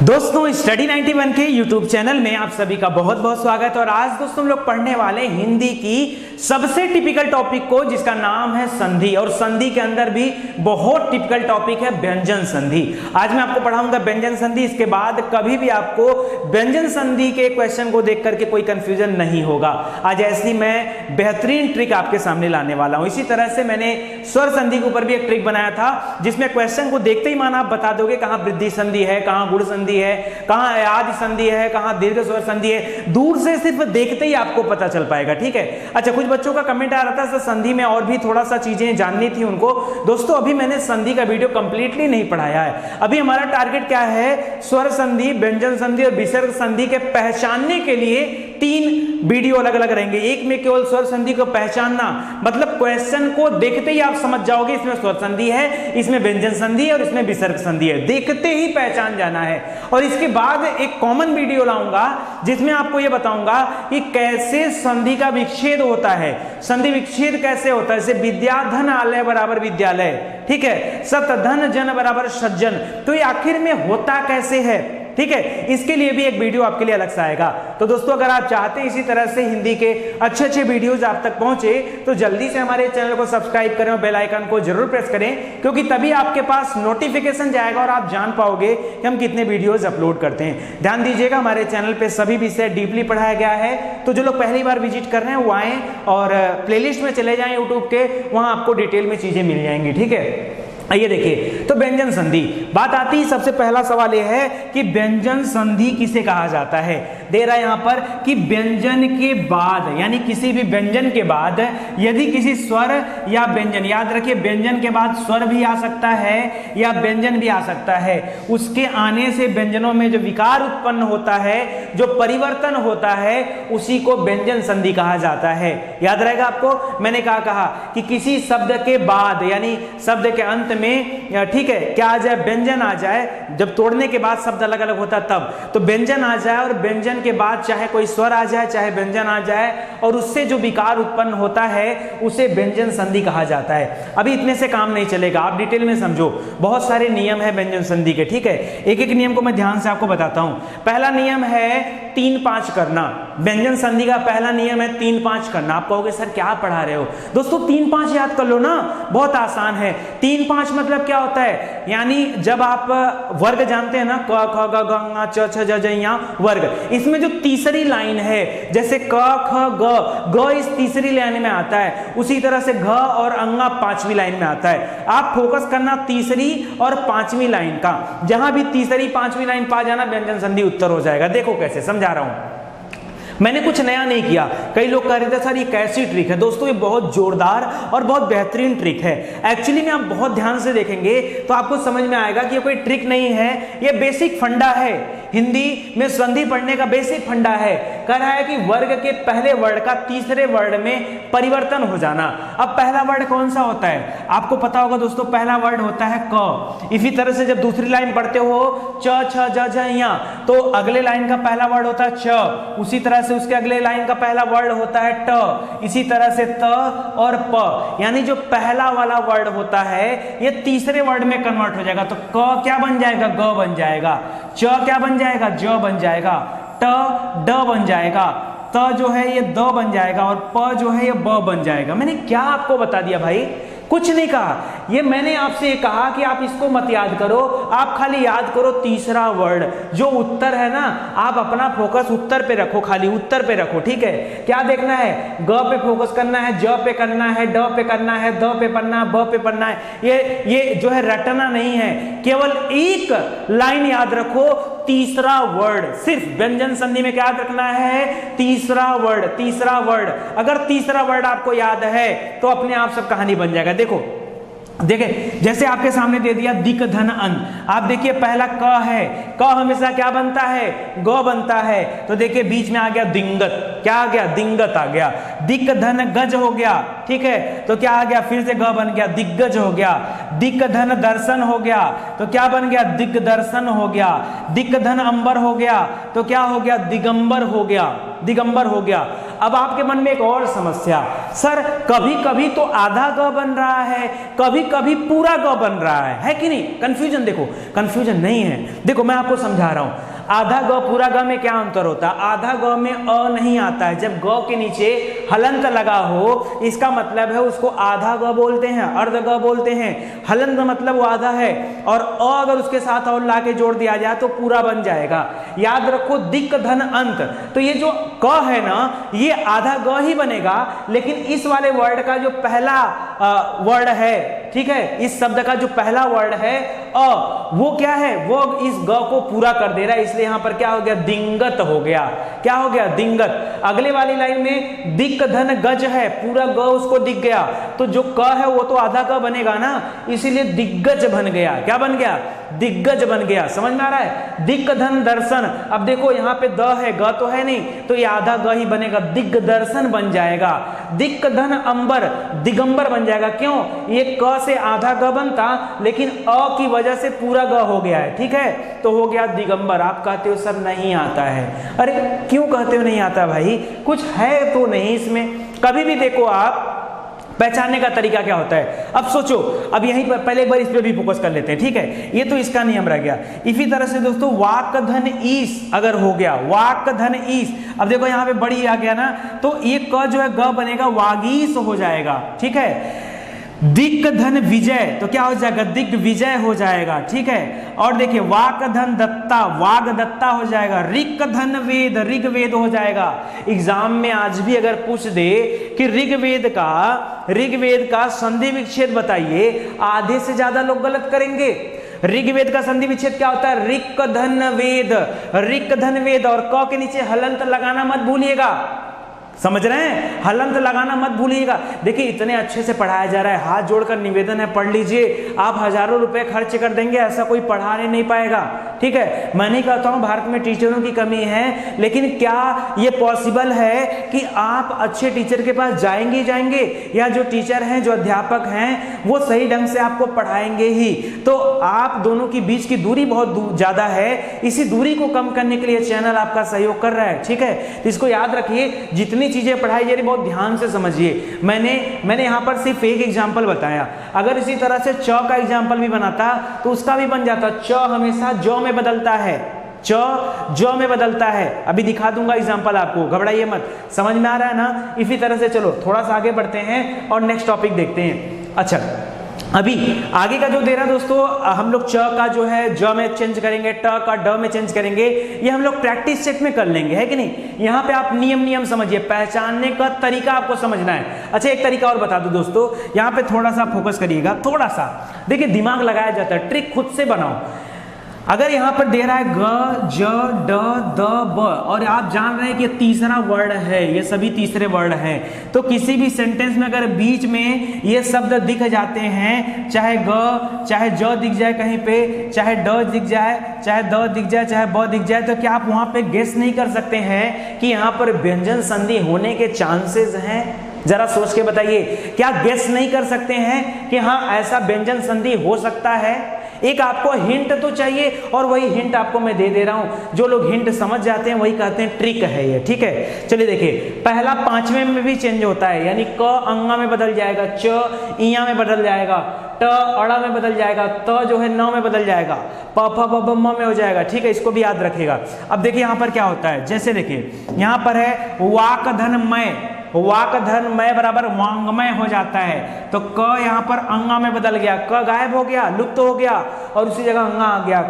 दोस्तों स्टडी 91 के YouTube channel में आप सभी का बहुत बहुत स्वागत है। और आज दोस्तों हम लोग पढ़ने वाले हिंदी की सबसे टिपिकल टॉपिक को, जिसका नाम है संधि। और संधि के अंदर भी बहुत टिपिकल टॉपिक है व्यंजन संधि। आज मैं आपको पढ़ाऊंगा व्यंजन संधि। इसके बाद कभी भी आपको व्यंजन संधि के क्वेश्चन को देख करके कोई कंफ्यूजन नहीं होगा। आज ऐसी मैं बेहतरीन ट्रिक आपके सामने लाने वाला हूं। इसी तरह से मैंने स्वर संधि के ऊपर भी एक ट्रिक बनाया था, जिसमें क्वेश्चन को देखते ही माना आप बता दोगे कहां वृद्धि संधि है, कहां गुण संधि है, कहां आदि संधि है, कहां दीर्घ स्वर संधि है। दूर से सिर्फ देखते ही आपको पता चल पाएगा। ठीक है। अच्छा, कुछ बच्चों का कमेंट आ रहा था संधि में और भी थोड़ा सा चीजें जाननी थी उनको। दोस्तों अभी मैंने संधि का वीडियो कंप्लीटली नहीं पढ़ाया है। अभी हमारा टारगेट क्या है, स्वर संधि, व्यंजन संधि और विसर्ग संधि के पहचानने के लिए 3 वीडियो अलग अलग रहेंगे। एक में केवल स्वर संधि को पहचानना, मतलब क्वेश्चन को देखते ही आप समझ जाओगे इसमें स्वर संधि है, इसमें व्यंजन संधि है और इसमें विसर्ग संधि है। देखते ही पहचान जाना है। और इसके बाद एक कॉमन वीडियो लाऊंगा जिसमें आपको यह बताऊंगा कि कैसे संधि का विच्छेद होता है। संधि विच्छेद कैसे होता है, जैसे विद्या धन आलय बराबर विद्यालय, ठीक है, सत धन जन बराबर सज्जन, तो ये आखिर में होता कैसे है। ठीक है, इसके लिए भी एक वीडियो आपके लिए अलग से आएगा। तो दोस्तों अगर आप चाहते हैं इसी तरह से हिंदी के अच्छे अच्छे वीडियोस आप तक पहुंचे तो जल्दी से हमारे चैनल को सब्सक्राइब करें और बेल आइकन को जरूर प्रेस करें, क्योंकि तभी आपके पास नोटिफिकेशन जाएगा और आप जान पाओगे कि हम कितने वीडियोस अपलोड करते हैं। ध्यान दीजिएगा, हमारे चैनल पे सभी विषय डीपली पढ़ाया गया है। तो जो लोग पहली बार विजिट कर रहे हैं वो आए और प्लेलिस्ट में चले जाएं यूट्यूब के, वहां आपको डिटेल में चीजें मिल जाएंगी। ठीक है, आइए देखिए। तो व्यंजन संधि बात आती है, सबसे पहला सवाल यह है कि व्यंजन संधि किसे कहा जाता है। दे रहा है यहां पर कि व्यंजन के बाद, यानी किसी भी व्यंजन के बाद यदि किसी स्वर या व्यंजन, याद रखिए व्यंजन के बाद स्वर भी आ सकता है या व्यंजन भी आ सकता है, उसके आने से व्यंजनों में जो विकार उत्पन्न होता है, जो परिवर्तन होता है, उसी को व्यंजन संधि कहा जाता है। याद रहेगा आपको, मैंने कहा कि किसी शब्द के बाद, यानी शब्द के अंत में, ठीक है, क्या आ जाए, व्यंजन आ जाए। जब तोड़ने के बाद शब्द अलग अलग होता तब, तो व्यंजन आ जाए और व्यंजन के बाद चाहे कोई स्वर आ जाए चाहे व्यंजन आ जाए, और उससे जो विकार उत्पन्न होता है उसे व्यंजन संधि कहा जाता है। अभी इतने से काम नहीं चलेगा, आप डिटेल में समझो। बहुत सारे नियम है व्यंजन संधि के। ठीक है, एक एक नियम को मैं ध्यान से आपको बताता हूं। पहला नियम है 3-5 करना। व्यंजन संधि का पहला नियम है 3-5 करना। आप कहोगे सर क्या पढ़ा रहे हो। दोस्तों 3-5 याद कर लो ना, बहुत आसान है। 3-5 मतलब क्या होता है, यानी जब आप वर्ग जानते हैं ना, क ख ग घ ङ च छ ज ज ञ वर्ग, इसमें जो तीसरी लाइन है, जैसे क ख ग इस तीसरी लाइन में आता है, उसी तरह से घ और अंगा 5वीं लाइन में आता है। आप फोकस करना तीसरी और 5वीं लाइन का। जहां भी तीसरी 5वीं लाइन पा जाना व्यंजन संधि उत्तर हो जाएगा। देखो कैसे समझा रहा हूं, मैंने कुछ नया नहीं किया। कई लोग कह रहे थे सर ये कैसी ट्रिक है। दोस्तों ये बहुत जोरदार और बहुत बेहतरीन ट्रिक है। एक्चुअली में आप बहुत ध्यान से देखेंगे तो आपको समझ में आएगा कि ये कोई ट्रिक नहीं है, ये बेसिक फंडा है। हिंदी में संधि पढ़ने का बेसिक फंडा है। कह रहा है कि वर्ग के पहले वर्ड का तीसरे वर्ड में परिवर्तन हो जाना। अब पहला वर्ड कौन सा होता है, आपको पता होगा दोस्तों, पहला वर्ड होता है क। इसी तरह से जब दूसरी लाइन पढ़ते हो च छ ज झ ञ, तो अगले लाइन का पहला वर्ड होता है च, उसी तरह से उसके अगले लाइन का पहला वर्ड होता है ट, इसी तरह से त और प। यानी जो पहला वाला वर्ड होता है ये तीसरे वर्ड में कन्वर्ट हो जाएगा। तो क क्या बन जाएगा, ग बन जाएगा, च क्या बन जाएगा, ज बन जाएगा, ट ड बन जाएगा, त जो है ये द बन जाएगा और प जो है ये ब बन जाएगा। मैंने क्या आपको बता दिया भाई, कुछ नहीं कहा। ये मैंने आपसे कहा कि आप इसको मत याद करो, आप खाली याद करो तीसरा वर्ड जो उत्तर है ना, आप अपना फोकस उत्तर पे रखो, खाली उत्तर पे रखो। ठीक है, क्या देखना है, ग पे फोकस करना है, ज पे करना है, ड पे करना है, द पे पढ़ना है, ब पे पढ़ना है। ये जो है रटना नहीं है, केवल एक लाइन याद रखो, तीसरा वर्ड। सिर्फ व्यंजन संधि में क्या याद रखना है, तीसरा वर्ड, तीसरा वर्ड। अगर तीसरा वर्ड आपको याद है तो अपने आप सब कहानी बन जाएगा। देखो देखिए, जैसे आपके सामने दे दिया दिक धन अन, आप देखिए पहला क है, क हमेशा क्या बनता है, ग बनता है। तो देखिए बीच में आ गया दिंगत, क्या आ गया, दिंगत आ गया। दिक धन गज हो गया, ठीक है, तो क्या आ गया, फिर से ग बन गया, दिग्गज हो गया। दिक धन दर्शन हो गया, तो क्या बन गया, दिग्दर्शन हो गया। दिक धन अंबर हो गया, तो क्या हो गया, दिगंबर हो गया, दिगंबर हो गया। अब आपके मन में एक और समस्या, सर कभी कभी तो आधा ग बन रहा है, कभी कभी पूरा ग बन रहा है कि नहीं? कंफ्यूजन देखो, कंफ्यूजन नहीं है। देखो मैं आपको समझा रहा हूं, आधा ग पूरा ग में क्या अंतर होता है? आधा ग में अ नहीं आता है, जब ग के नीचे हलंत लगा हो इसका मतलब है उसको आधा ग बोलते हैं, अर्ध ग बोलते हैं। हलंत मतलब वो आधा है, और अ अगर उसके साथ और ला के जोड़ दिया जाए तो पूरा बन जाएगा। याद रखो दिक् धन अंत, तो ये जो क है ना ये आधा ग ही बनेगा, लेकिन इस वाले वर्ड का जो पहला वर्ड है, ठीक है, इस शब्द का जो पहला वर्ड है अ, वो क्या है? वो इस ग को पूरा कर दे रहा है, इसलिए यहां पर क्या हो गया? दिंगत हो गया। क्या हो गया? दिंगत। अगले वाली लाइन में दिक् धन गज है, पूरा ग उसको दिख गया, तो जो क है वो तो आधा क बनेगा ना, इसीलिए दिग्गज बन गया। क्या बन गया? दिग्गज बन गया। समझ में आ रहा है? दिक् धन दर्शन, अब देखो यहाँ पे द है, ग तो है नहीं, तो ये आधा ग ही बनेगा, दिग्दर्शन बन जाएगा। दिक् धन अंबर, दिगंबर बन जाएगा। क्यों? ये क से आधा ग बनता, लेकिन अ की वजह से पूरा ग हो गया है, ठीक है, तो हो गया दिगंबर। आप कहते हो सर नहीं आता है, अरे क्यों कहते हो नहीं आता भाई? कुछ है तो नहीं इसमें। कभी भी देखो आप पहचानने का तरीका क्या होता है। अब सोचो, अब यहीं पर पहले एक बार इस पे भी फोकस कर लेते हैं, ठीक है, ये तो इसका नियम रह गया। इसी तरह से दोस्तों वाक धन ईस अगर हो गया, वाक धन ईस, अब देखो यहाँ पे बड़ी आ गया ना, तो ये क जो है ग बनेगा, वागीस हो जाएगा, ठीक है। दिक् धन विजय, तो क्या हो जाएगा? दिग्विजय हो जाएगा, ठीक है। और देखिए वाक धन दत्ता, वाग दत्ता हो जाएगा। ऋक् धन वेद, ऋग्वेद हो जाएगा। एग्जाम में आज भी अगर पूछ दे कि ऋग्वेद का संधि विच्छेद बताइए, आधे से ज्यादा लोग गलत करेंगे। ऋग्वेद का संधि विच्छेद क्या होता है? ऋक् धन वेद, ऋक् धन वेद, और क के नीचे हलंत लगाना मत भूलिएगा। समझ रहे हैं? हलंत लगाना मत भूलिएगा। देखिए इतने अच्छे से पढ़ाया जा रहा है, हाथ जोड़कर निवेदन है पढ़ लीजिए। आप हजारों रुपए खर्च कर देंगे, ऐसा कोई पढ़ाने नहीं पाएगा, ठीक है। मैं नहीं कहता हूं भारत में टीचरों की कमी है, लेकिन क्या ये पॉसिबल है कि आप अच्छे टीचर के पास जाएंगे जाएंगे, या जो टीचर हैं, जो अध्यापक हैं, वो सही ढंग से आपको पढ़ाएंगे ही? तो आप दोनों के बीच की दूरी बहुत ज्यादा है, इसी दूरी को कम करने के लिए चैनल आपका सहयोग कर रहा है, ठीक है। तो इसको याद रखिए, जितनी चीजें पढ़ाई जा रही बहुत ध्यान से समझिए। मैंने यहां पर सिर्फ एक एग्जांपल बताया, अगर इसी तरह से च का एग्जांपल भी बनाता तो उसका भी बन जाता। च हमेशा ज में बदलता है, च ज में बदलता है। अभी दिखा दूंगा एग्जांपल आपको, घबराइए मत। समझ में आ रहा है ना? इसी तरह से चलो थोड़ा सा आगे बढ़ते हैं और नेक्स्ट टॉपिक देखते हैं। अच्छा, अभी आगे का जो दे रहा है दोस्तों, हम लोग च का जो है ज में चेंज करेंगे, ट का ड में चेंज करेंगे, ये हम लोग प्रैक्टिस सेट में कर लेंगे, है कि नहीं। यहाँ पे आप नियम समझिए, पहचानने का तरीका आपको समझना है। अच्छा एक तरीका और बता दूं दोस्तों, यहाँ पे थोड़ा सा फोकस करिएगा, थोड़ा सा देखिए, दिमाग लगाया जाता है, ट्रिक खुद से बनाओ। अगर यहां पर दे रहा है ग, ज, ड, द, ब, और आप जान रहे हैं कि तीसरा वर्ड है, ये सभी तीसरे वर्ड हैं, तो किसी भी सेंटेंस में अगर बीच में ये शब्द दिख जाते हैं, चाहे ग, चाहे ज दिख जाए कहीं पे, चाहे ड दिख जाए, चाहे द दिख जाए, चाहे ब दिख जाए, तो क्या आप वहां पे गेस नहीं कर सकते हैं कि यहाँ पर व्यंजन संधि होने के चांसेस हैं? जरा सोच के बताइए, क्या गेस नहीं कर सकते हैं कि हाँ ऐसा व्यंजन संधि हो सकता है? एक आपको हिंट तो चाहिए, और वही हिंट आपको मैं दे रहा हूं। जो लोग हिंट समझ जाते हैं वही कहते हैं ट्रिक है ये, ठीक है। चलिए देखिए, पहला पांचवें में भी चेंज होता है, यानी क अंगा में बदल जाएगा, च इया में बदल जाएगा, ट अड़ा में बदल जाएगा, त जो है न में बदल जाएगा, प फ ब ब म में हो जाएगा, ठीक है। इसको भी याद रखिएगा। अब देखिए यहाँ पर क्या होता है, जैसे देखिए यहाँ पर है वाक धन मय, वाक धन मय बराबर वांगमय हो जाता है, तो क यहाँ पर अंगा में बदल गया, क गायब हो गया, लुप्त हो गया, और उसी जगह अंगा आ गया,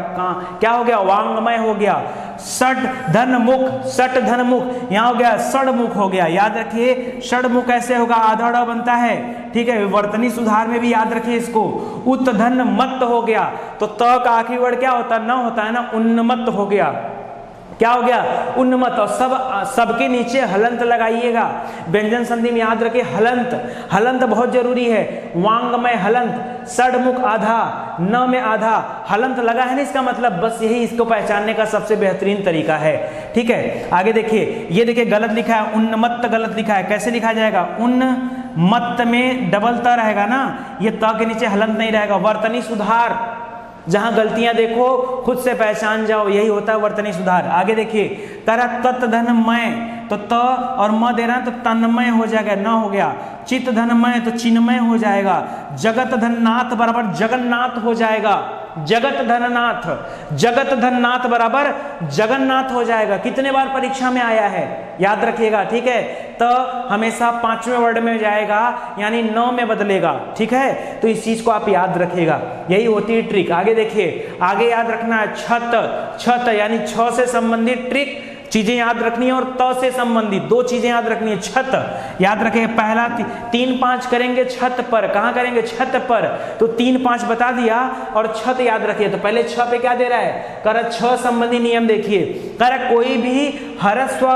क्या हो गया? वांगमय हो गया। षट धन मुख, षट धन मुख, यहाँ हो गया षडमुख हो गया। याद रखिए षडमुख कैसे होगा? आधा ड़ बनता है, ठीक है। वर्तनी सुधार में भी याद रखिए इसको। उत धन मत हो गया, तो त का आखिरी वर्ड क्या होता है? न होता है ना, उन्मत्त हो गया। क्या हो गया? उन्मत्त। और सबके नीचे हलंत लगाइएगा। व्यंजन संधि में याद रखिए हलंत, हलंत बहुत जरूरी है। वांगमय हलंत, षडमुख आधा, न में आधा, हलंत लगा है ना, इसका मतलब बस यही इसको पहचानने का सबसे बेहतरीन तरीका है, ठीक है। आगे देखिए, ये देखिए गलत लिखा है, उन्मत्त गलत लिखा है। कैसे लिखा जाएगा? उन्मत्त में डबल त रहेगा ना, ये त के नीचे हलंत नहीं रहेगा। वर्तनी सुधार, जहां गलतियां देखो खुद से पहचान जाओ, यही होता है वर्तनी सुधार। आगे देखिए, करा तत् धन मय, तो त और म दे रहा है तो तन्मय हो जाएगा, न हो गया। चित धनमय तो चिन्मय हो जाएगा। जगत धननाथ बराबर जगन्नाथ हो जाएगा। जगत धननाथ, जगत धननाथ बराबर जगन्नाथ हो जाएगा। कितने बार परीक्षा में आया है याद रखिएगा, ठीक है। तो हमेशा 5वें वर्ड में जाएगा यानी 9 में बदलेगा, ठीक है। तो इस चीज को आप याद रखिएगा, यही होती है ट्रिक। आगे देखिए, आगे याद रखना है छत, छत यानी 6 से संबंधित ट्रिक चीजें याद रखनी है और त से संबंधित 2 चीजें याद रखनी है। छत याद रखें, पहला 3-5 करेंगे छत पर। कहां करेंगे? छत पर। तो 3-5 बता दिया और छत याद रखिए। तो पहले छ पे क्या दे रहा है? कर छ संबंधी नियम देखिए। कर कोई भी ह्रस्व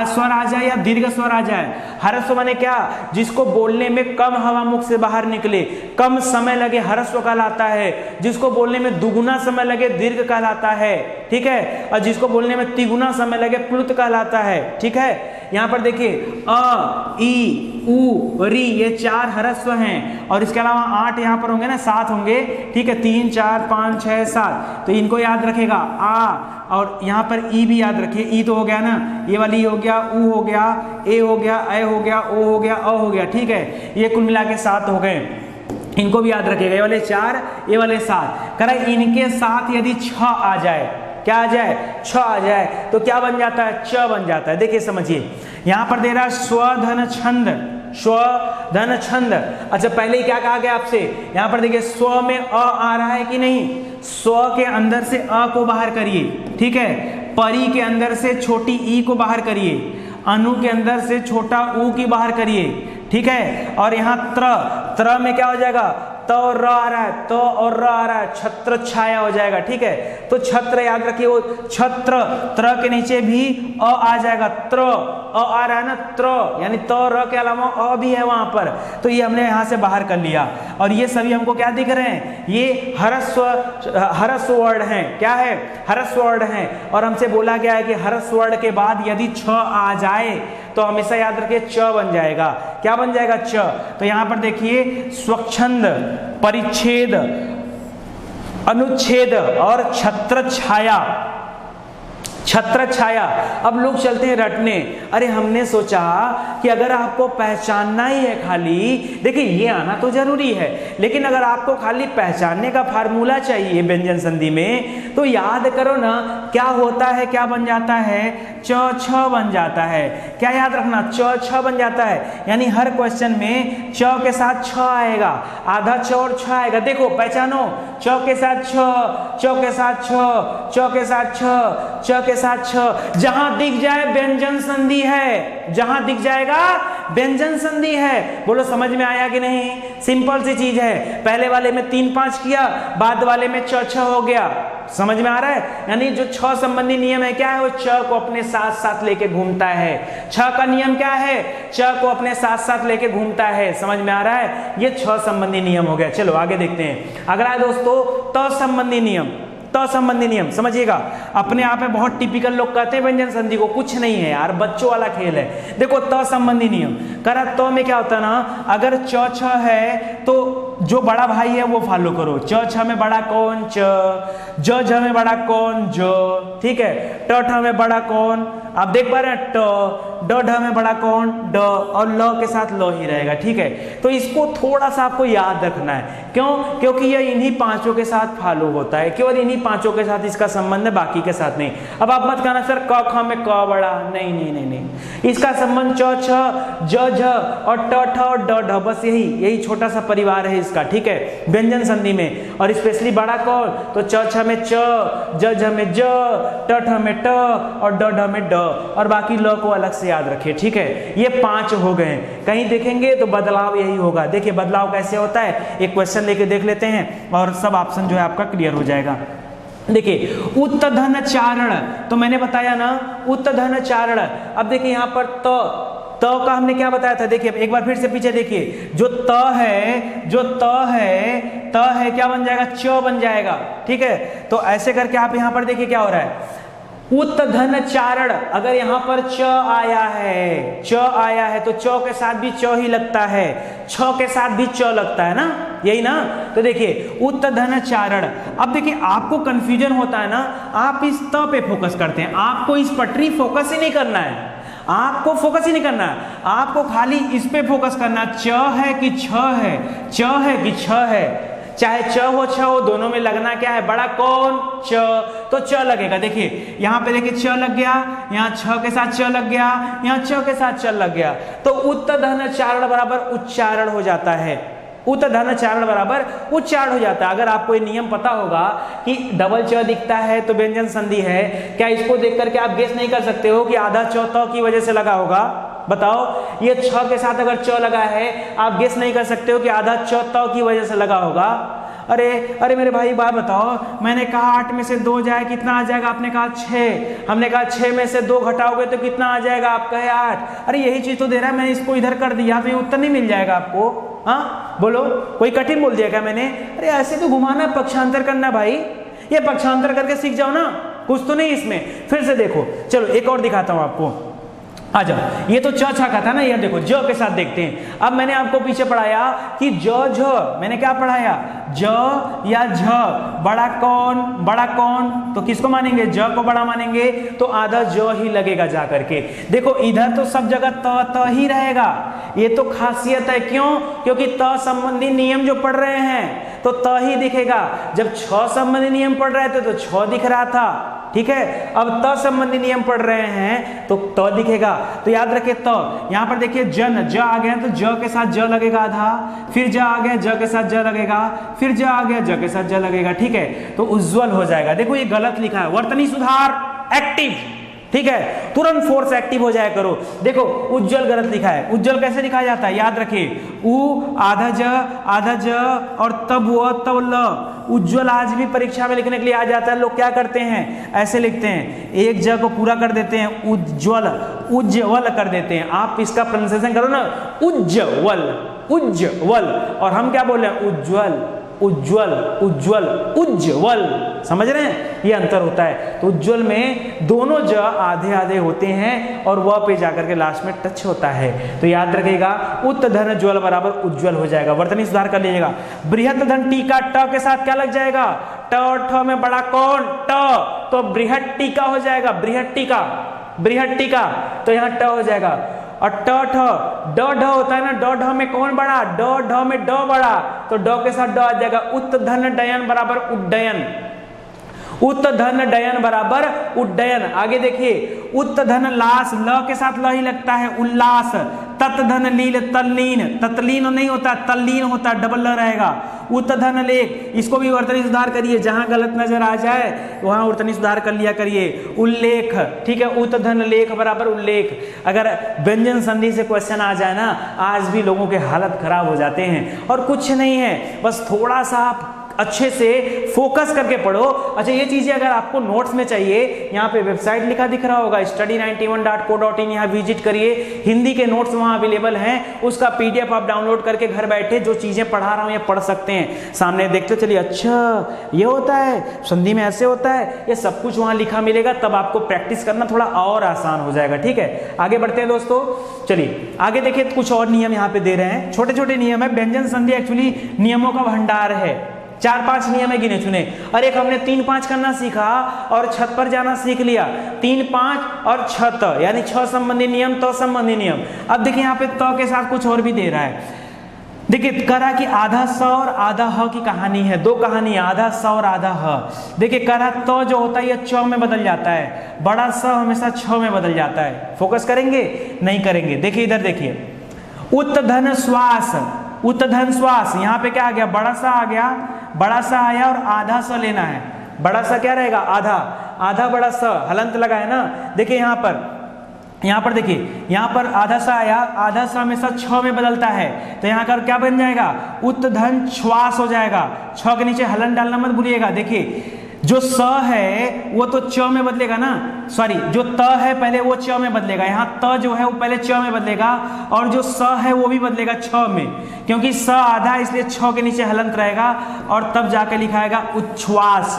स्वर आ जाए या दीर्घ स्वर आ जाए। ह्रस्व माने क्या? जिसको बोलने में कम हवा मुख से बाहर निकले, कम समय लगे, ह्रस्व कहलाता है। जिसको बोलने में दुगुना समय लगे, दीर्घ कहलाता है, ठीक है। और जिसको बोलने में तिगुना समय लगे, प्लुत कहलाता है, ठीक है। यहां पर देखिए अ, ई, उ, री, ये 4 ह्रस्व हैं और इसके अलावा 8 यहां पर होंगे ना, 7 होंगे, ठीक है। 3, 4, 5, 6, 7 तो इनको याद रखेगा। आ और यहाँ पर ई भी याद रखिए। ई तो हो गया ना, ये वाली हो गया, उ हो गया, ए हो गया, ए हो गया, ओ हो गया, अ हो गया, ठीक है। ये कुल मिला के 7 हो गए, इनको भी याद रखिएगा। ये वाले 4, ये वाले 7। करा इनके साथ यदि 6 आ जाए, क्या आ जाए? 6 आ जाए तो क्या बन जाता है? च बन जाता है। देखिए समझिए, यहां पर दे रहा है स्वधन छंद, स्वधन छंद। अच्छा पहले ही क्या कहा गया आपसे? यहां पर देखिए स्व में अ आ रहा है कि नहीं? स्व के अंदर से अ को बाहर करिए, ठीक है। परी के अंदर से छोटी ई को बाहर करिए, अनु के अंदर से छोटा ऊ की बाहर करिए, ठीक है। और यहाँ त्र में क्या हो जाएगा? त और र आ रहा है, तो और र आ रहा है, छत्र छाया हो जाएगा, ठीक है। तो छत्र याद रखिए, वो छत्र, त्र के नीचे भी अ आ जाएगा। त्र अ आ रहा है ना, त्र यानी तो र के अलावा अ भी है वहां पर, तो ये हमने यहां से बाहर कर लिया। और ये सभी हमको क्या दिख रहे हैं? ये ह्रस्व वर्ड हैं। क्या है? ह्रस्व वर्ड हैं। और हमसे बोला गया है कि ह्रस्व वर्ड के बाद यदि छ आ जाए तो हमेशा याद रखिए च बन जाएगा। क्या बन जाएगा? च। तो यहां पर देखिए स्वच्छंद, परिच्छेद, अनुच्छेद और छत्र छाया, छत्र छाया। अब लोग चलते हैं रटने। अरे हमने सोचा कि अगर आपको पहचानना ही है खाली, देखिए ये आना तो जरूरी है, लेकिन अगर आपको खाली पहचानने का फार्मूला चाहिए व्यंजन संधि में, तो याद करो ना क्या होता है, क्या बन जाता है? च छ बन जाता है। क्या याद रखना? च छ बन जाता है। यानी हर क्वेश्चन में च के साथ छ आएगा, आधा च और छ आएगा। देखो पहचानो, च के साथ छ, च के साथ छ, च के साथ छ, च के साथ छ। जहां दिख जाए व्यंजन संधि है, जहां दिख जाएगा व्यंजन संधि है। बोलो समझ में आया कि नहीं? सिंपल सी चीज है। पहले वाले में 3-5 किया, बाद वाले में च छ हो गया। समझ में आ रहा है? यानी जो 6 संबंधी नियम है क्या है? वो च को अपने साथ साथ लेके घूमता है। 6 का नियम क्या है? च को अपने साथ साथ लेके घूमता है। समझ में आ रहा है? ये 6 संबंधी नियम हो गया। चलो आगे देखते हैं। अगला है दोस्तों त संबंधी नियम। त संबंधी नियम समझिएगा, अपने आप में बहुत टिपिकल लोग कहते हैं व्यंजन संधि को, कुछ नहीं है यार, बच्चों वाला खेल है। देखो त संबंधी नियम करा, तो में क्या होता है ना, अगर च छ है तो जो बड़ा भाई है वो फॉलो करो। च छ में बड़ा कौन? च। ज झ में बड़ा कौन? ज। ठीक है। ट ठ में बड़ा कौन? आप देख पा रहे हैं ट। ड ढ में बड़ा कौन? ड। और ल के साथ ल ही रहेगा। ठीक है। तो इसको थोड़ा सा आपको याद रखना है। क्यों? क्योंकि यह इन्हीं पांचों के साथ फॉलो होता है, केवल इन्हीं पांचों के साथ इसका संबंध है, बाकी के साथ नहीं। अब आप मत कहना सर क ख में क बड़ा, नहीं नहीं नहीं नहीं, इसका संबंध च छ, ज झ और ट ठ और ड ढ, बस यही छोटा सा परिवार है इसका। ठीक है, व्यंजन संधि में। और स्पेशली बड़ा कौन? तो च छ में च, ज झ में ज, ट ठ में ट और ड ढ में ड, और बाकी ल को अलग से याद रखिए। ठीक है, ये 5 हो गए। कहीं देखेंगे तो बदलाव यही होगा। देखिए बदलाव कैसे होता है, एक क्वेश्चन लेके देख लेते हैं और सब ऑप्शन जो है आपका क्लियर हो जाएगा। देखिए उत्तधन चारण, तो मैंने बताया ना उत्तधन चारण। अब देखिए यहाँ पर त का हमने क्या बताया था, देखिए एक बार फिर से पीछे देखिए, जो त है क्या बन जाएगा? च बन जाएगा। ठीक है, तो ऐसे करके आप यहाँ पर देखिए क्या हो रहा है, उत्तधन चारण। अगर यहाँ पर च आया है तो च के साथ भी च ही लगता है, छ के साथ भी च लगता है ना, यही ना। तो देखिए उत्तधन चारण। अब देखिए आपको कंफ्यूजन होता है ना, आप इस त पे फोकस करते हैं, आपको इस पटरी फोकस ही नहीं करना है, आपको फोकस ही नहीं करना, आपको खाली इस पे फोकस करना, च है कि छ है, च है कि छ है, चाहे च हो छ हो, दोनों में लगना क्या है, बड़ा कौन, च, तो च लगेगा। देखिए यहाँ पे देखिए च लग गया, यहाँ छ के साथ च लग गया, यहाँ च के साथ च लग गया, तो उत्तधन चारण बराबर उच्चारण हो जाता है, उत्तधन चारण बराबर उच्चारण हो जाता है। अगर आपको ये नियम पता होगा कि डबल च दिखता है तो व्यंजन संधि है, क्या इसको देख करके आप गेस नहीं कर सकते हो कि आधा च त की वजह से लगा होगा? बताओ, ये छ के साथ अगर च लगा है, आप गेस नहीं कर सकते हो कि आधा च त की वजह से लगा होगा? अरे मेरे भाई बात बताओ, मैंने कहा 8 में से 2 जाए कितना आ जाएगा? आपने कहा 6, हमने कहा 6 में से 2 घटाओगे तो कितना आ जाएगा? आप कहे 8। अरे यही चीज तो दे रहा है, मैंने इसको इधर कर दिया तो ये उत्तर नहीं मिल जाएगा आपको? हाँ बोलो, कोई कठिन बोल दिया क्या मैंने? अरे ऐसे तो घुमाना, पक्षांतर करना भाई, ये पक्षांतर करके सीख जाओ ना, कुछ तो नहीं इसमें। फिर से देखो, चलो एक और दिखाता हूं आपको, आ जाओ। ये तो च छा का था ना, ये देखो ज के साथ देखते हैं। अब मैंने आपको पीछे पढ़ाया कि ज झ, मैंने क्या पढ़ाया, ज या झ, बड़ा कौन, बड़ा कौन, तो किसको मानेंगे, ज को बड़ा मानेंगे, तो आधा ज ही लगेगा जा करके। देखो इधर तो सब जगह त ही रहेगा, ये तो खासियत है। क्यों? क्योंकि त संबंधी नियम जो पढ़ रहे हैं तो त ही दिखेगा। जब छ संबंधी नियम पढ़ रहे थे तो छ दिख रहा था, ठीक है। अब त संबंधी नियम पढ़ रहे हैं तो त दिखेगा। तो याद रखिए त, यहां पर देखिए जन, ज आ गया तो ज के साथ ज लगेगा आधा, फिर ज आ गया ज के साथ ज लगेगा, फिर ज आ गया ज के साथ ज लगेगा, ठीक है। तो उज्जवल हो जाएगा। देखो ये गलत लिखा है, वर्तनी सुधार एक्टिव, ठीक है, तुरंत फोर्स एक्टिव हो जाया करो। देखो उज्जवल गलत लिखा है। उज्जवल कैसे लिखा जाता है, याद रखिए, उ आधा ज और तब व तब ल। उज्जवल आज भी परीक्षा में लिखने के लिए आ जाता है। लोग क्या करते हैं, ऐसे लिखते हैं, एक ज को पूरा कर देते हैं, उज्जवल, उज्जवल कर देते हैं। आप इसका प्रोनाउंसिएशन करो ना, उज्जवल, उज्जवल, और हम क्या बोल रहे हैं, उज्जवल, उज्जवल, उज्जवल, उज्जवल, समझ रहे हैं, ये अंतर होता है। तो उज्जवल में दोनों ज आधे आधे होते हैं और वह पे जाकर के लास्ट में टच होता है। तो याद रखिएगा, उत्तधन ज्वल बराबर उज्जवल हो जाएगा। वर्तनी सुधार कर लीजिएगा। बृहत धन टीका ट के साथ क्या लग जाएगा, ट और ठ में बड़ा कौन, ट, तो बृहत टीका हो जाएगा, बृहत टीका, बृहत टीका, तो यहाँ ट हो जाएगा। और ट ठ, ड ढ होता है ना, ड ढ में कौन बड़ा, ड ढ में ड बड़ा, तो ड के साथ ड आ जाएगा। उत्तधन डयन बराबर उड्डयन, उत्तधन डयन बराबर उड्डयन। आगे देखिए, उत्तधन लास, ल के साथ ल ही लगता है, उल्लास। तत्धन लील तल्लीन, तत्लीन नहीं होता, तल्लीन होता, डबल ल रहेगा। उत्तधन लेख, इसको भी वर्तनी सुधार करिए, जहां गलत नजर आ जाए वहां वर्तनी सुधार कर लिया करिए। उल्लेख, ठीक है, उत्तधन लेख बराबर उल्लेख। अगर व्यंजन संधि से क्वेश्चन आ जाए ना, आज भी लोगों के हालत खराब हो जाते हैं। और कुछ नहीं है, बस थोड़ा सा आप अच्छे से फोकस करके पढ़ो। अच्छा, ये चीजें अगर आपको नोट्स में चाहिए, यहाँ पे वेबसाइट लिखा दिख रहा होगा, study91.co.in, यहाँ विजिट करिए, हिंदी के नोट्स वहाँ अवेलेबल हैं। उसका PDF आप डाउनलोड करके घर बैठे जो चीजें पढ़ा रहा हूँ ये पढ़ सकते हैं। सामने देखते चलिए, अच्छा ये होता है, संधि में ऐसे होता है, ये सब कुछ वहाँ लिखा मिलेगा, तब आपको प्रैक्टिस करना थोड़ा और आसान हो जाएगा। ठीक है, आगे बढ़ते हैं दोस्तों। चलिए आगे देखिए, कुछ और नियम यहाँ पे दे रहे हैं, छोटे छोटे नियम है। व्यंजन संधि एक्चुअली नियमों का भंडार है। 4-5 नियम है गिने चुने, और एक हमने 3-5 करना सीखा और छत पर जाना सीख लिया। 3-5 और छत, यानी 6 संबंधी नियम, तो संबंधी नियम। अब देखिए यहाँ पे तो के साथ कुछ और भी दे रहा है। देखिए करा कि आधा स और आधा ह की कहानी है, 2 कहानी है, आधा स और आधा ह। देखिए करा तो जो होता है ये च में बदल जाता है, बड़ा स हमेशा छ में बदल जाता है। फोकस करेंगे, नहीं करेंगे। देखिए इधर देखिए, उत्तधन श्वास, उत्तधन श्वास, यहाँ पे क्या आ गया, बड़ा सा आ गया, बड़ा सा आया और आधा सा लेना है। बड़ा सा क्या रहेगा, आधा, आधा बड़ा सा, हलंत लगा है ना। देखिए यहाँ पर देखिए, यहाँ पर आधा सा आया, आधा सा हमेशा छ में बदलता है, तो यहाँ का क्या बन जाएगा, उत्तधन श्वास हो जाएगा। छ के नीचे हलन डालना मत भूलिएगा। देखिए जो स है वो तो च में बदलेगा ना, सॉरी जो त है पहले वो च में बदलेगा, यहाँ त जो है वो पहले च में बदलेगा, और जो स है वो भी बदलेगा छ में, क्योंकि स आधा इसलिए छ के नीचे हलंत रहेगा और तब जाके लिखाएगा उच्छ्वास।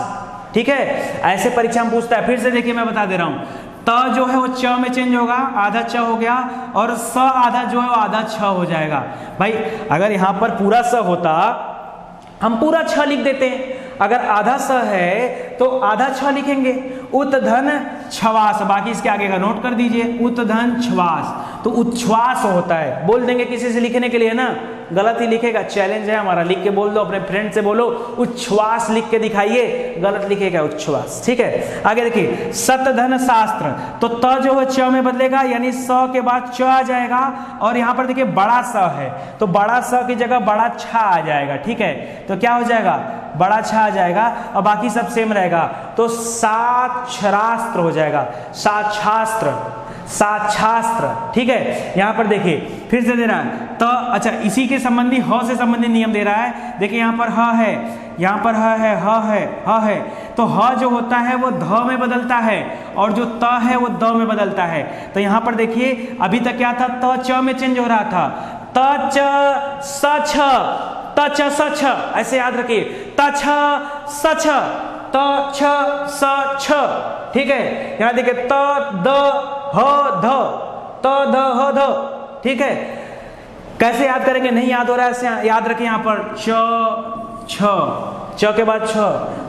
ठीक है, ऐसे परीक्षा में पूछता है। फिर से देखिए मैं बता दे रहा हूँ, त जो है वो च में चेंज होगा, आधा च हो गया, और स आधा जो है वो आधा छ हो जाएगा। भाई अगर यहाँ पर पूरा स होता हम पूरा छ लिख देते हैं, अगर आधा स है तो आधा छ लिखेंगे। उत्तधन छवास, बाकी इसके आगे का नोट कर दीजिए, उतधन छवास, तो उच्छ्वास होता है। बोल देंगे किसी से लिखने के लिए ना, गलत ही लिखेगा, चैलेंज है हमारा, लिख के बोल दो, अपने फ्रेंड से बोलो उच्छ्वास लिख के दिखाइए, गलत लिखेगा उच्छ्वास, ठीक है। आगे देखिए सतधन शास्त्र, तो त जो है च में बदलेगा, यानी स के बाद च आ जाएगा, और यहाँ पर देखिए बड़ा स है तो बड़ा स की जगह बड़ा छ आ जाएगा, ठीक है, तो क्या हो जाएगा, बड़ा छ आ जाएगा, और बाकी सब सेम रहेगा, तो साक्षरास्त्र हो जाएगा, साक्षास्त्र, साक्षास्त्र, ठीक है। यहां पर देखिए फिर से दे रहा है तो, अच्छा इसी के संबंधी ह से संबंधित नियम दे रहा है। देखिए यहां पर ह है, यहां पर ह है, ह है, ह है, तो ह जो होता है वो ध में बदलता है, और जो त है वो द में बदलता है। तो यहां पर देखिए अभी तक क्या था, त च में चेंज हो रहा था, त च स छ, त छ स छ, ऐसे याद रखिए, त छ स छ, त छ स छ, ठीक है। यहां देखिए त द ह ध, त ध ह ध, ठीक है। कैसे याद करेंगे, नहीं याद हो रहा है, ऐसे याद रखिए, यहां पर च छ, च के बाद छ,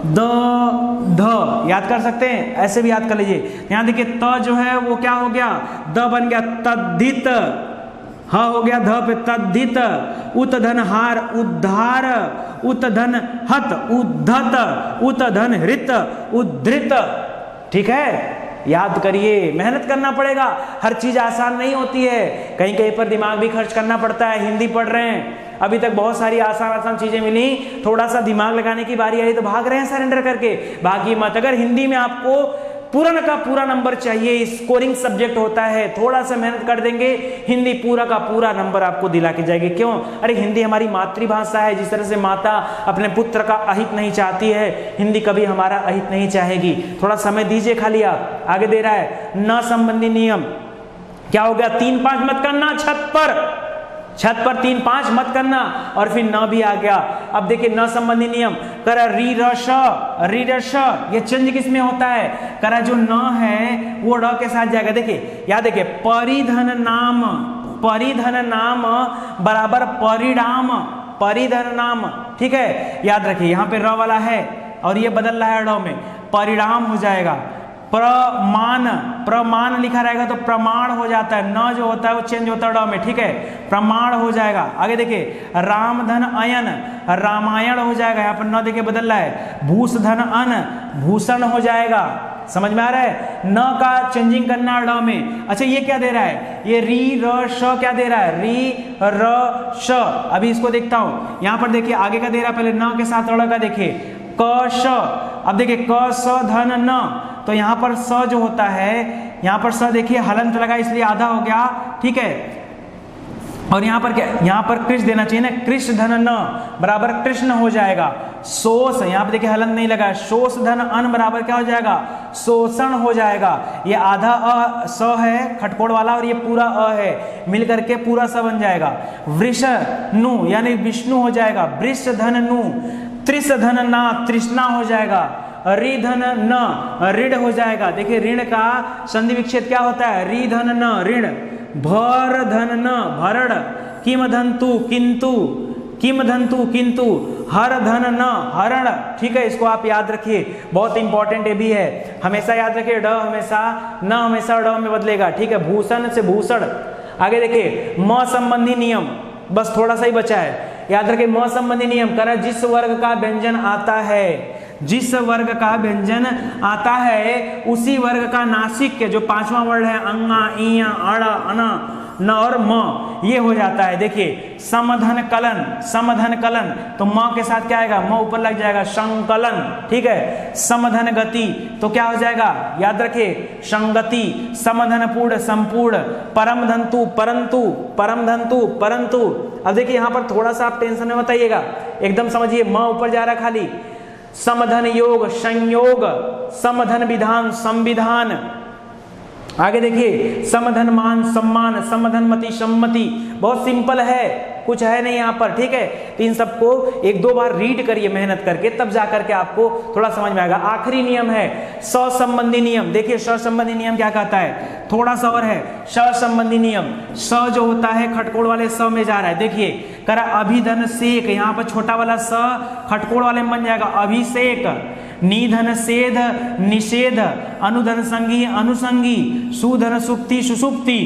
द ध, याद कर सकते हैं, ऐसे भी याद कर लीजिए। यहां देखिए त जो है वो क्या हो गया, द बन गया तद्धित, ह हो गया ध पे तद्धित, उत धन हार उद्धार, उत धन हत उद्धत, उत धन हृत उद्धृत, ठीक है। याद करिए, मेहनत करना पड़ेगा, हर चीज आसान नहीं होती है, कहीं कहीं पर दिमाग भी खर्च करना पड़ता है। हिंदी पढ़ रहे हैं, अभी तक बहुत सारी आसान आसान चीजें मिली, थोड़ा सा दिमाग लगाने की बारी आई तो भाग रहे हैं सरेंडर करके, बाकी मत। अगर हिंदी में आपको पूरा का पूरा नंबर चाहिए, स्कोरिंग सब्जेक्ट होता है, थोड़ा सा मेहनत कर देंगे, हिंदी पूरा का पूरा नंबर आपको दिला के जाएगी। क्यों? अरे हिंदी हमारी मातृभाषा है, जिस तरह से माता अपने पुत्र का अहित नहीं चाहती है, हिंदी कभी हमारा अहित नहीं चाहेगी। थोड़ा समय दीजिए खाली आप। आगे दे रहा है न संबंधी नियम, क्या हो गया, 3-5 मत करना, छत पर 3-5 मत करना, और फिर न भी आ गया। अब देखिए न संबंधी नियम, करा री र श, री र श, ये चेंज किस में होता है, करा जो न है वो ड के साथ जाएगा। देखिए याद देखिए, परिधन नाम, परिधन नाम बराबर परिणाम, परिधन नाम, ठीक है। याद रखिए यहाँ पे र वाला है और ये बदल रहा है ड में, परिणाम हो जाएगा। प्रमाण, प्रमाण लिखा रहेगा तो प्रमाण हो जाता है, न जो होता है वो चेंज होता है ड में, ठीक है, प्रमाण हो जाएगा। आगे देखिए रामधन अयन, रामायण हो जाएगा, यहाँ पर न देखिए बदल रहा है, भूषधन अन, भूषण हो जाएगा। समझ में आ रहा है, न का चेंजिंग करना ड में। अच्छा ये क्या दे रहा है, ये री र श क्या दे रहा है, री र श। अभी इसको देखता हूं, यहाँ पर देखिए आगे का दे रहा है, पहले न के साथ ड़ का देखिए, क श। अब देखिए क स धन न, तो यहाँ पर स जो होता है, यहाँ पर स देखिए हलंत लगा इसलिए आधा हो गया, ठीक है। और यहाँ पर क्या, यहाँ पर कृष्ण देना चाहिए ना, कृष्ण धन न बराबर कृष्ण हो जाएगा। शोष, यहाँ पे देखिए हलन नहीं लगा, शोष धन अन बराबर क्या हो जाएगा, शोषण हो जाएगा। ये आधा अ स है खटकोड़ वाला, और ये पूरा अ है, मिल करके पूरा स बन जाएगा। वृष नु यानी विष्णु हो जाएगा, वृष धन नु, त्रिश धन ना, तृष्णा हो जाएगा। ऋधन न, ऋण हो जाएगा। देखिए ऋण का संधि विच्छेद क्या होता है, ऋधन न ऋण, भर धन न भरण, किम धंतु किंतु, किम धंतु किंतु, हर धन न हरण, ठीक है। इसको आप याद रखिए, बहुत इंपॉर्टेंट ये भी है, हमेशा याद रखिए, ड हमेशा न हमेशा ड में बदलेगा, ठीक है, भूषण से भूषण। आगे देखिए म संबंधी नियम, बस थोड़ा सा ही बचा है, याद रखिए म संबंधी नियम, करा जिस वर्ग का व्यंजन आता है, जिस वर्ग का व्यंजन आता है उसी वर्ग का नासिक के जो 5वां वर्ड है, अंगा इया अड़ अना न और म, ये हो जाता है। देखिए समधन कलन, समधन कलन, तो म के साथ क्या आएगा, म ऊपर लग जाएगा, संकलन, ठीक है। समधन गति, तो क्या हो जाएगा, याद रखिए संगति। समधन पूर्ण, संपूर्ण। परम धंतु परंतु, परम धंतु परंतु। अब देखिए यहाँ पर थोड़ा सा आप टेंशन में बताइएगा, एकदम समझिए, म ऊपर जा रहा है खाली। समधन योग, संयोग। समधन विधान, संविधान। आगे देखिए समधन मान, सम्मान। समधन मति, सम्मति। बहुत सिंपल है, कुछ है नहीं यहाँ पर, ठीक है। तो इन सबको 1-2 बार रीड करिए मेहनत करके, तब जाकर के आपको थोड़ा समझ में आएगा। आखिरी नियम है स संबंधी नियम। देखिए स संबंधी नियम क्या कहता है, थोड़ा सा और है। स संबंधी नियम, स जो होता है खटकोड़ वाले स में जा रहा है। देखिए करा अभिधन सेक, यहाँ पर छोटा वाला स खटकोड़ वाले में बन जाएगा अभिषेक। निधन सेध निषेध, अनुधन संगी अनुसंगी, सुधन सुक्ति सुसुप्ति,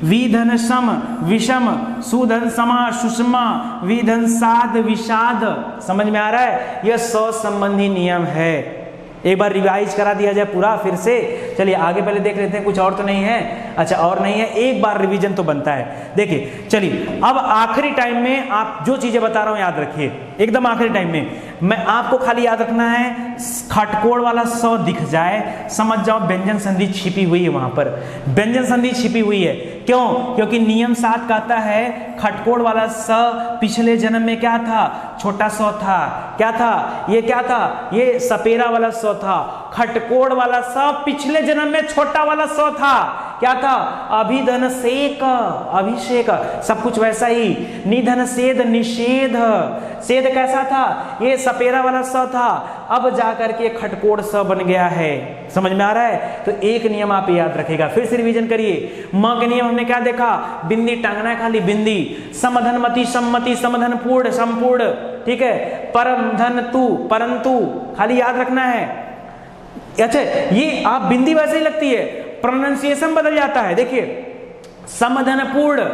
विधन सम विषम, सुधन समा सुषमा, विधन साध विषाद। समझ में आ रहा है? यह 100 संबंधी नियम है। एक बार रिवाइज करा दिया जाए पूरा फिर से। चलिए आगे पहले देख लेते हैं, कुछ और तो नहीं है? अच्छा और नहीं है, एक बार रिवीजन तो बनता है। देखिए चलिए अब आखिरी टाइम में आप जो चीजें बता रहा हूं याद रखिए, एकदम आखिरी टाइम में मैं आपको खाली याद रखना है, खटकोड़ वाला 100 दिख जाए समझ जाओ व्यंजन संधि छिपी हुई है, वहां पर व्यंजन संधि छिपी हुई है। क्यों? क्योंकि नियम 7 कहता है खटकोड़ वाला 100 पिछले जन्म में क्या था? छोटा 100 था। क्या था? ये क्या था? ये सपेरा वाला 100 था। खटकोड़ वाला 100 पिछले जन्म में छोटा वाला 100 था। क्या था? अभिधन सेक अभिषेक, सब कुछ वैसा ही। निधन सेध निषेध, सेध कैसा था? ये सपेरा वाला 100 था, अब जाकर के खटकोड़ 100 बन गया है। समझ में आ रहा है? तो एक नियम आप याद रखेगा, फिर से रिवीजन करिए। म के नियम हमने क्या देखा? बिंदी टांगना है, खाली बिंदी। समधन मति सम्मति, समधन पूर्ण संपूर्ण, ठीक है। परम धन तू परंतु, खाली याद रखना है। अच्छा ये आप बिंदी वैसे ही लगती है, प्रोनाउंसिएशन बदल जाता है। देखिए समधन पूर्ण,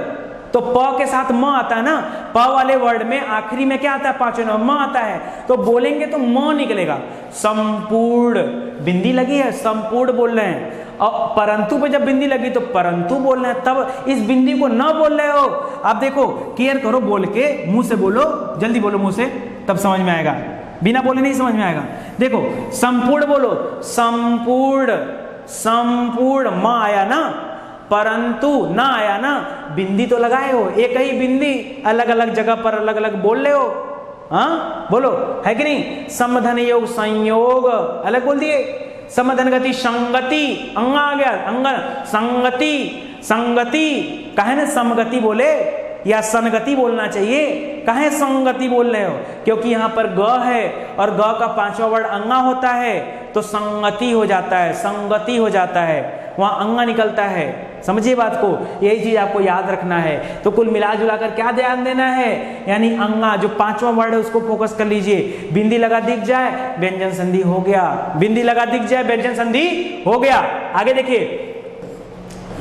तो प के साथ म आता है ना, प वाले वर्ड में आखिरी में क्या आता है? पांचों नंबर म आता है, तो बोलेंगे तो म निकलेगा। संपूर्ण बिंदी लगी है, संपूर्ण बोल रहे हैं। और परंतु पे जब बिंदी लगी तो परंतु बोल रहे हैं, तब इस बिंदी को न बोल रहे हो। आप देखो क्लियर करो, बोल के मुंह से बोलो, जल्दी बोलो मुंह से, तब समझ में आएगा, बिना बोले नहीं समझ में आएगा। देखो संपूर्ण बोलो, संपूर्ण संपूर्ण, म आया ना, परंतु ना आया ना, बिंदी तो लगाए हो, एक ही बिंदी अलग अलग जगह पर अलग अलग बोल रहे हो। हाँ बोलो, है कि नहीं? समधन योग संयोग अलग बोल दिए, समधन गति संगति, अंग आ गया, अंग संगति, संगति कहे ना समगति बोले या संगति बोलना चाहिए, कहे संगति बोल रहे हो? क्योंकि यहाँ पर ग है और ग का 5वां वर्ड अंगा होता है, तो संगति हो जाता है, संगति हो जाता है, वहां अंगा निकलता है। समझिए बात को, यही चीज आपको याद रखना है। तो कुल मिला जुला कर क्या ध्यान देना है? यानी अंगा जो 5वां वर्ड है उसको फोकस कर लीजिए। बिंदी लगा दिख जाए व्यंजन संधि हो गया, बिंदी लगा दिख जाए व्यंजन संधि हो गया। आगे देखिए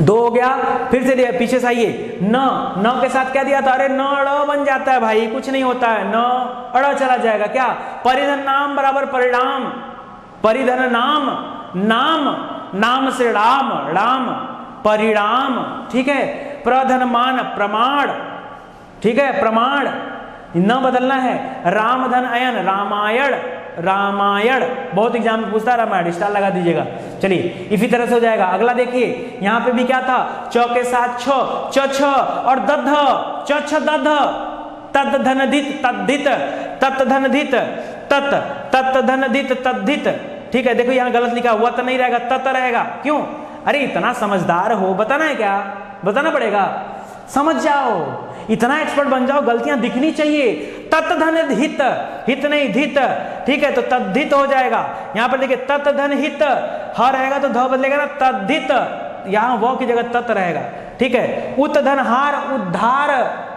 2 हो गया, फिर से दिया, पीछे से आइए। न के साथ क्या दिया था? अरे न अड़ बन जाता है भाई, कुछ नहीं होता है, न अड़ चला जाएगा। क्या? परिधन नाम बराबर परिणाम, परिधन नाम, नाम नाम से राम, राम परिणाम, ठीक है। प्रधन मान प्रमाण, ठीक है, प्रमाण न बदलना है। रामधन अयन रामायण, रामायण बहुत एग्जाम में पूछता है, रामायण स्टार लगा दीजिएगा। चलिए इसी तरह से हो जाएगा। अगला देखिए, यहाँ पे भी क्या था? च के साथ छ, च छ और दध, च छ दध, तद धनधित तद्धित, तत् धनधित तत्, तत् धनधित तद्धित, ठीक है। देखो यहाँ गलत लिखा, वत नहीं रहेगा, तत रहेगा। क्यों? अरे इतना समझदार हो, बताना है क्या? बताना पड़ेगा, समझ जाओ, इतना एक्सपर्ट बन जाओ, गलतियां दिखनी चाहिए। तत् धन हित, हित नहीं धित, ठीक है, तो तद्धित हो जाएगा। यहां पर देखिए तत् धन हित, ह रहेगा तो ध बदलेगा ना, तद्धित, यहां व की जगह तत् रहेगा, ठीक है। उत धन हार उद्धार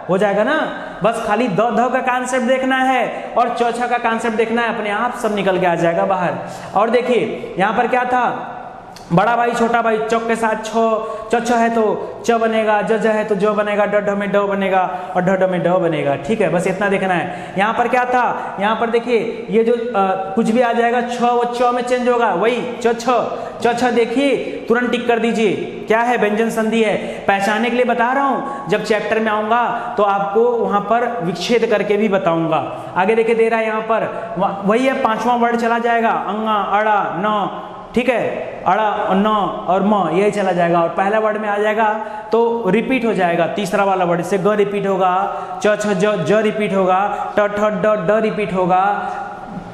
हो जाएगा ना। बस खाली द ध का कॉन्सेप्ट देखना है और च छ का कॉन्सेप्ट देखना है, अपने आप सब निकल के आ जाएगा बाहर। और देखिए यहां पर क्या था? बड़ा भाई छोटा भाई, चौक के साथ छो, च है तो च बनेगा, ज है तो ज बनेगा, ड में ड बनेगा और ढ में ढ बनेगा, ठीक है। बस इतना देखना है। यहाँ पर क्या था? यहाँ पर देखिए ये जो कुछ भी आ जाएगा छ, वो च में चेंज होगा, वही च देखिए तुरंत टिक कर दीजिए, क्या है? व्यंजन संधि है। पहचानने के लिए बता रहा हूँ, जब चैप्टर में आऊंगा तो आपको वहां पर विच्छेद करके भी बताऊंगा। आगे देखिए दे रहा है यहाँ पर, वही है 5वां वर्ड चला जाएगा, अंगा अड़ा न, ठीक है, अड़ा न और म यही चला जाएगा। और पहला वर्ड में आ जाएगा तो रिपीट हो जाएगा, तीसरा वाला वर्ड से ग रिपीट होगा, च छ ज रिपीट होगा, ट ठ ड रिपीट होगा,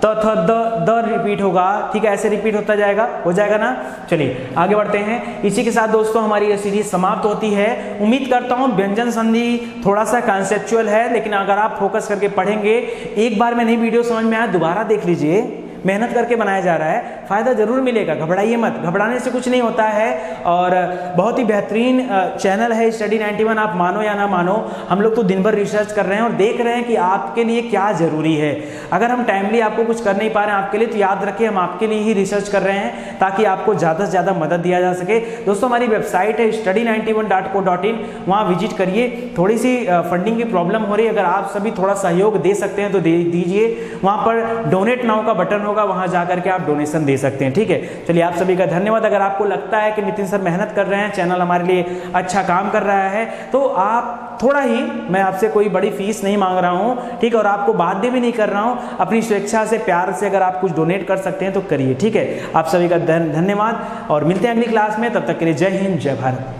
त थ द रिपीट होगा, ठीक है। ऐसे रिपीट होता जाएगा, हो जाएगा ना। चलिए आगे बढ़ते हैं। इसी के साथ दोस्तों हमारी ये सीरीज समाप्त होती है। उम्मीद करता हूँ व्यंजन संधि थोड़ा सा कॉन्सेप्चुअल है, लेकिन अगर आप फोकस करके पढ़ेंगे, एक बार में नहीं वीडियो समझ में आया दोबारा देख लीजिए, मेहनत करके बनाया जा रहा है, फ़ायदा ज़रूर मिलेगा, घबराइए मत, घबराने से कुछ नहीं होता है। और बहुत ही बेहतरीन चैनल है स्टडी 91, आप मानो या ना मानो, हम लोग तो दिन भर रिसर्च कर रहे हैं और देख रहे हैं कि आपके लिए क्या ज़रूरी है। अगर हम टाइमली आपको कुछ कर नहीं पा रहे हैं आपके लिए, तो याद रखिए हम आपके लिए ही रिसर्च कर रहे हैं ताकि आपको ज़्यादा से ज़्यादा मदद दिया जा सके। दोस्तों हमारी वेबसाइट है study91.co.in, वहाँ विजिट करिए। थोड़ी सी फंडिंग की प्रॉब्लम हो रही है, अगर आप सभी थोड़ा सहयोग दे सकते हैं तो दे दीजिए। वहाँ पर डोनेट नाउ का बटन होगा, वहाँ जा करके आप डोनेशन दे सकते हैं, ठीक है। चलिए आप सभी का धन्यवाद। अगर आपको लगता है कि नितिन सर मेहनत कर रहे हैं, चैनल हमारे लिए अच्छा काम कर रहा है, तो आप थोड़ा ही, मैं आपसे कोई बड़ी फीस नहीं मांग रहा हूँ, ठीक है, और आपको बाध्य भी नहीं कर रहा हूँ, अपनी स्वेच्छा से प्यार से अगर आप कुछ डोनेट कर सकते हैं तो करिए, ठीक है। आप सभी का धन्यवाद और मिलते हैं अगली क्लास में, तब तक के लिए जय हिंद जय भारत।